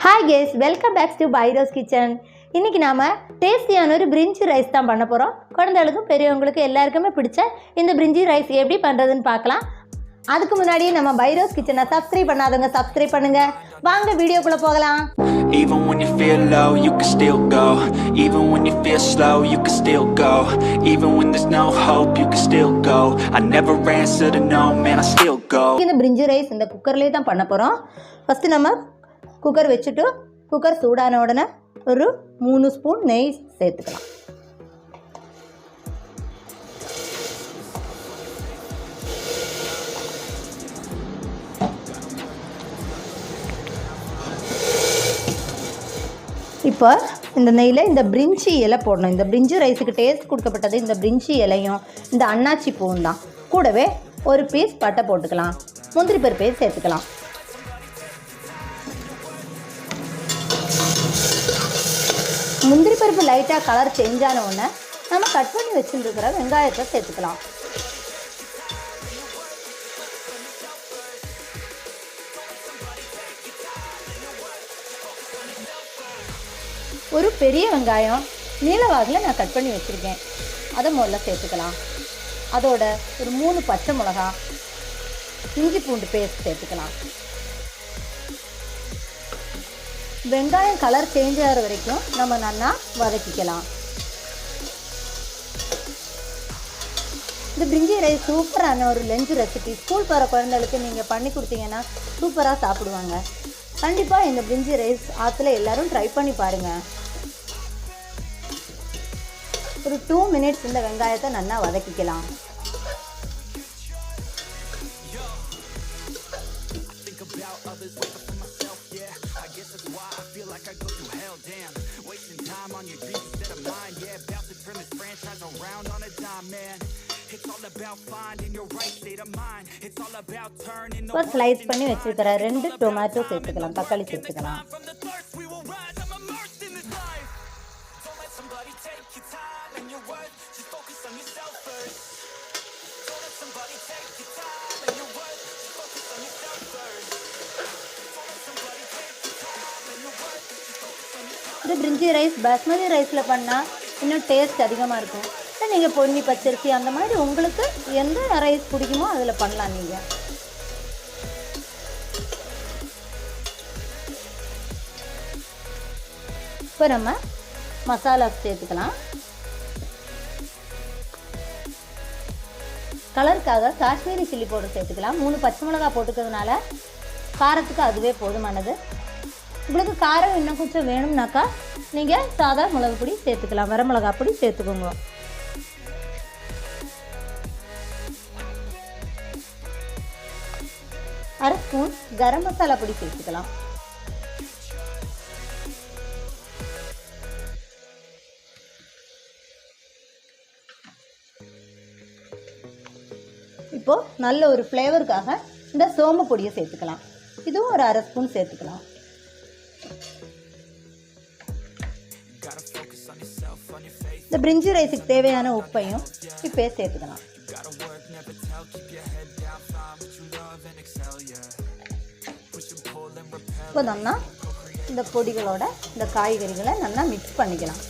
Hi guys, welcome back to bhairavskitchen. இன்னைக்கு நாம டேஸ்டியான ஒரு brinji rice தான் பண்ண போறோம். குழந்தைகளுக்கும் பெரியவங்களுக்கு எல்லாருக்குமே பிடிச்ச இந்த brinji rice எப்படி பண்றதுன்னு பார்க்கலாம். அதுக்கு முன்னாடி நம்ம bhairavskitchen-ஐ subscribe பண்ணாதவங்க subscribe பண்ணுங்க. வாங்க வீடியோக்குள்ள போகலாம். Even when you feel low, you can still go. Even when you feel slow, you can still go. Even when there's no hope, you can still go. I never answer to no, man, I still go. இந்த brinji rice இந்த குக்கர்லயே தான் பண்ண போறோம். First நம்ம cooker வெச்சிட்டு cooker சூடான உடனே ஒரு 3 ஸ்பூன் நெய் சேர்த்துக்கலாம். இப்போ இந்த நெய்யில் இந்த பிரிஞ்சி இலை போடணும். இந்த பிரிஞ்சி ரைஸுக்கு டேஸ்ட் கொடுக்கப்பட்டது இந்த பிரிஞ்சி இலையும் இந்த அன்னாச்சி பூவும் தான். கூடவே ஒரு பீஸ் பட்டை போட்டுக்கலாம். முந்திரி பருப்பை சேர்த்துக்கலாம். முந்திரி பருப்பு லைட்டாக கலர் சேஞ்ச் ஆன உடனே நம்ம கட் பண்ணி வச்சுருக்கிற வெங்காயத்தை சேர்த்துக்கலாம். ஒரு பெரிய வெங்காயம் நீளவாகில் நான் கட் பண்ணி வச்சுருக்கேன், அதை முதல்ல சேர்த்துக்கலாம். அதோட ஒரு 3 பச்சை மிளகா, இஞ்சி பூண்டு பேஸ்ட் சேர்த்துக்கலாம். வெங்காயம் கலர் சேஞ்ச் ஆகிற வரைக்கும் நம்ம நல்லா வதக்கிக்கலாம். இந்த பிரிஞ்சி ரைஸ் சூப்பரான ஒரு லஞ்ச் ரெசிபி. ஸ்கூல் போகிற குழந்தைகளுக்கு நீங்கள் பண்ணி கொடுத்தீங்கன்னா சூப்பராக சாப்பிடுவாங்க. கண்டிப்பாக இந்த பிரிஞ்சி ரைஸ் ஆற்றுல எல்லோரும் ட்ரை பண்ணி பாருங்கள். ஒரு 2 மினிட்ஸ் இந்த வெங்காயத்தை நல்லா வதக்கிக்கலாம். இப்போ ஸ்லைஸ் பண்ணி வச்சுருக்கிற 2 டொமேட்டோ சேர்த்துக்கலாம், தக்காளி சேர்த்துக்கலாம். இது பிரிஞ்சி ரைஸ் பாஸ்மதி ரைஸில் பண்ணால் இன்னும் டேஸ்ட் அதிகமாக இருக்கும். நீங்கள் பொன்னி பச்சரிசி அந்த மாதிரி உங்களுக்கு எந்த ரைஸ் பிடிக்குமோ அதில் பண்ணலாம். நீங்கள் இப்போ நம்ம மசாலா சேர்த்துக்கலாம். கலருக்காக காஷ்மீரி சில்லி பவுடர் சேர்த்துக்கலாம். 3 பச்சை மிளகா போட்டுக்கிறதுனால காரத்துக்கு அதுவே போதுமானது. உங்களுக்கு காரம் இன்னும் கொஞ்சம் வேணும்னாக்கா நீங்கள் சாதா மிளகு பொடி சேர்த்துக்கலாம், வரமிளகா பொடி சேர்த்துக்கோங்க. அரை ஸ்பூன் கரம் மசாலா பொடி சேர்த்துக்கலாம். இப்போ நல்ல ஒரு ஃப்ளேவருக்காக இந்த சோம்பு பொடியை சேர்த்துக்கலாம். இதுவும் ஒரு அரை ஸ்பூன் சேர்த்துக்கலாம். இந்த பிரிஞ்சி ரைஸுக்கு தேவையான உப்பையும் இப்போ சேர்த்துக்கலாம். இப்போ நல்லா இந்த பொடிகளோட இந்த காய்கறிகளை நல்லா மிக்ஸ் பண்ணிக்கலாம்.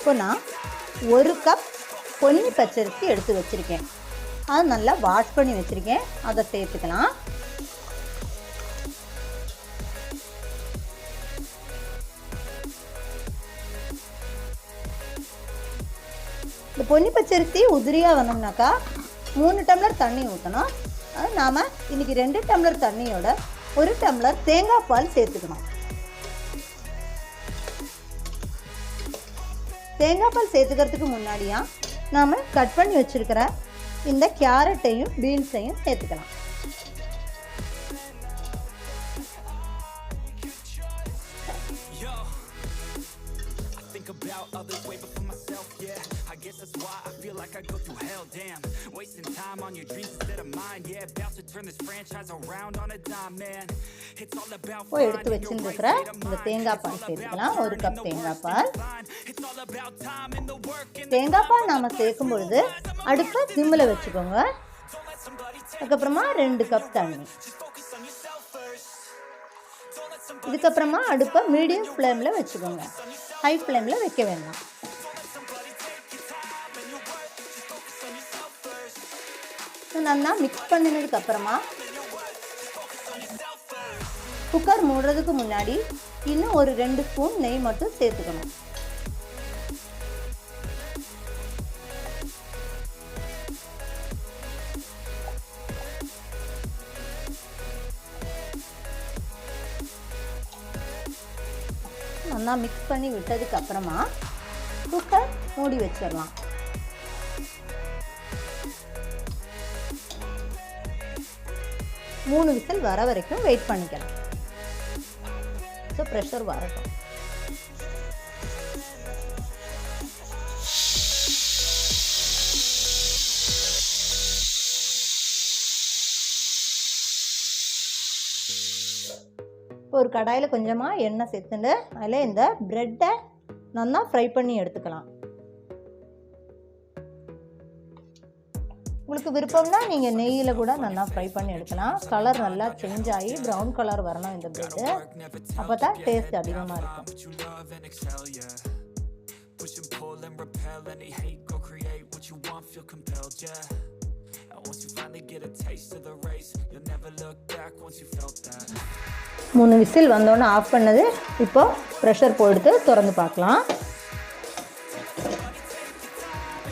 இப்போ நான் 1 கப் பொன்னி பச்சரிசி எடுத்து வச்சுருக்கேன். அது நல்லா வாஷ் பண்ணி வச்சுருக்கேன், அதை சேர்த்துக்கலாம். இந்த பொன்னி பச்சரிசி உதிரியாக வேணும்னாக்கா 3 டம்ளர் தண்ணி ஊற்றணும். அது நாம் இன்றைக்கி 2 டம்ளர் தண்ணியோட 1 டம்ளர் தேங்காய் பால் சேர்த்துக்கணும். தேங்காய் பால் சேர்த்துக்கிறதுக்கு முன்னாடியா நாம் கட் பண்ணி வச்சுருக்கிற இந்த கேரட்டையும் பீன்ஸையும் சேர்த்துக்கலாம். guess that's why I feel like I go through hell, damn. Wasting time on your dreams instead of mine. Yeah, about to turn this franchise around on a dime, man. It's all about இப்போ எடுத்து வச்சிருக்கிற இந்த தேங்காய் பால் சேர்த்துக்கலாம். 1 cup தேங்காய் பால். தேங்காய் பால் நாம சேர்க்கும் பொழுது அடுப்பை சிம்மில் வச்சுக்கோங்க. அதுக்கப்புறமா 2 கப் தண்ணி. இதுக்கப்புறமா அடுப்பை மீடியம் ஃப்ளேமில் வச்சுக்கோங்க. ஹை ஃப்ளேமில் வைக்க வேண்டாம். நல்லா மிக்ஸ் பண்ணினதுக்கப்புறமா குக்கர் மூடுறதுக்கு முன்னாடி இன்னும் ஒரு 2 ஸ்பூன் நெய் மட்டும் சேர்த்துக்கணும். நல்லா மிக்ஸ் பண்ணி விட்டதுக்கு அப்புறமா குக்கர் மூடி வச்சிடலாம். மூணு விசில் வர வரைக்கும் வெயிட் பண்ணிக்கலாம். ஸோ ப்ரெஷர் வரட்டும். ஒரு கடாயில் கொஞ்சமாக எண்ணெய் சேர்த்துட்டு அதில் இந்த ப்ரெட்டை நல்லா ஃப்ரை பண்ணி எடுத்துக்கலாம். உங்களுக்கு விருப்பம்னா நீங்கள் நெய்யில் கூட நல்லா ஃப்ரை பண்ணி எடுக்கலாம். கலர் நல்லா சேஞ்ச் ஆகி ப்ரௌன் கலர் வரணும் இந்த ப்ரெட்டு. அப்போ தான் டேஸ்ட் அதிகமாக இருக்கும். மூணு விசில் வந்தோடனே ஆஃப் பண்ணது. இப்போ ப்ரெஷர் போட்டு திறந்து பார்க்கலாம்.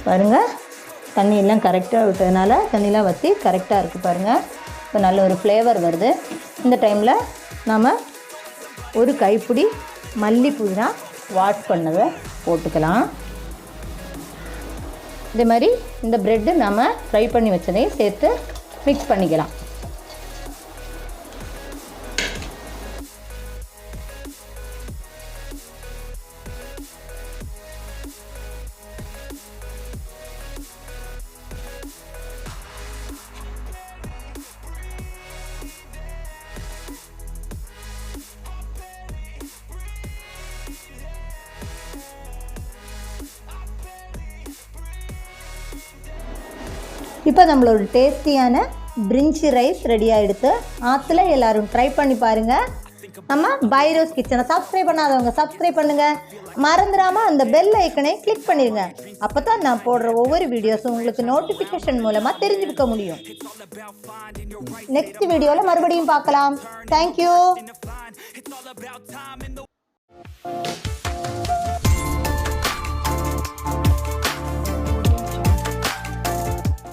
பாருங்கள், தண்ணியெல்லாம் கரெக்டாக விட்டதுனால தண்ணியெலாம் வற்றி கரெக்டாக இருக்குது பாருங்கள். இப்போ நல்ல ஒரு ஃப்ளேவர் வருது. இந்த டைமில் நாம் ஒரு கைப்பிடி மல்லி புதினா வாஷ் பண்ணதை போட்டுக்கலாம். இதே மாதிரி இந்த ப்ரெட்டு நம்ம ஃப்ரை பண்ணி வச்சதையும் சேர்த்து மிக்ஸ் பண்ணிக்கலாம். இப்போ நம்மளோட டேஸ்டியான பிரிஞ்சி ரைஸ் ரெடி ஆகிடுது. ஆற்றுல எல்லோரும் ட்ரை பண்ணி பாருங்கள். நம்ம பைரோஸ் கிச்சனை சப்ஸ்கிரைப் பண்ணாதவங்க சப்ஸ்கிரைப் பண்ணுங்கள். மறந்துடாமல் அந்த பெல் ஐக்கனை கிளிக் பண்ணிடுங்க. அப்போ தான் நான் போடுற ஒவ்வொரு வீடியோஸும் உங்களுக்கு நோட்டிஃபிகேஷன் மூலமாக தெரிஞ்சுக்க முடியும். நெக்ஸ்ட் வீடியோவில் மறுபடியும் பார்க்கலாம். தேங்க்யூ.